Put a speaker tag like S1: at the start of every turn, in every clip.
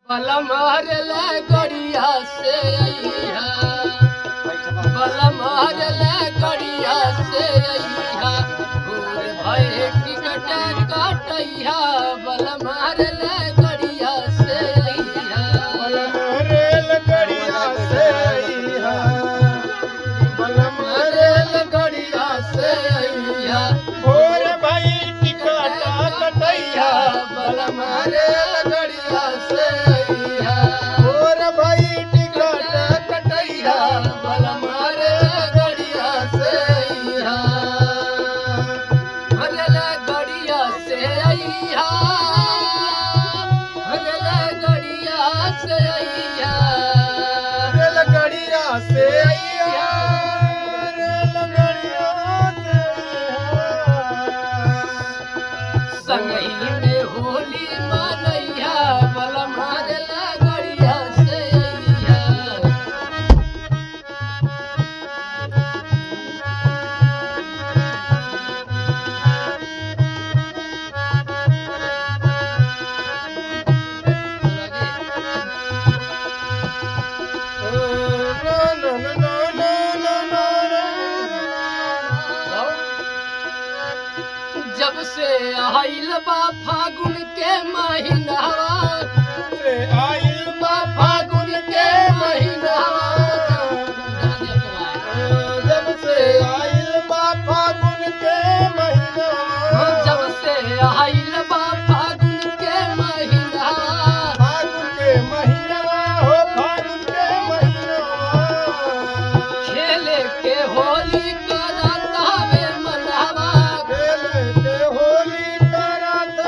S1: बलम हरले गड़िया से अइहा, बलम हरले गड़िया से अइहा, भोर भये टिकट काटइहा, बलम हरले गड़िया से अइहा,
S2: बलम रेल गड़िया से अइहा, बलम
S1: रेल गड़िया से अइहा,
S2: भोर भई टिकट कटइहा,
S1: बलम रेल गड़िया से अइहा,
S2: भोर भई टिकट कटइहा,
S1: बलम रेल गड़िया से अइहा, रेल गड़िया से अइहा, रेल गड़िया से अइहा,
S2: रेल गड़िया से अइहा, रेल गड़िया से अइहा।
S1: संगही में होली मनैया, बलम रेल गड़िया से अइहा। जब से आइल बा फागुन के महीनावा,
S2: से आइल बा
S1: फागुन के महीनावा,
S2: जब से आइल बा फागुन के महीना,
S1: जब से आइल बा फागुन के महीनावा,
S2: फागुन के महीना हो फागुन के महीना,
S1: खेले के होली करत हवे मनावा,
S2: खेले के होली करत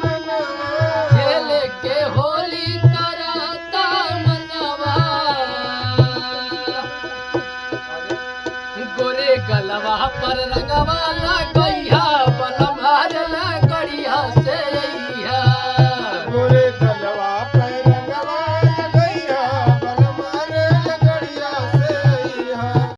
S2: मनवा,
S1: खेले के होली करत मनावा, गोरे गलवा पर रंगवा लगइहा,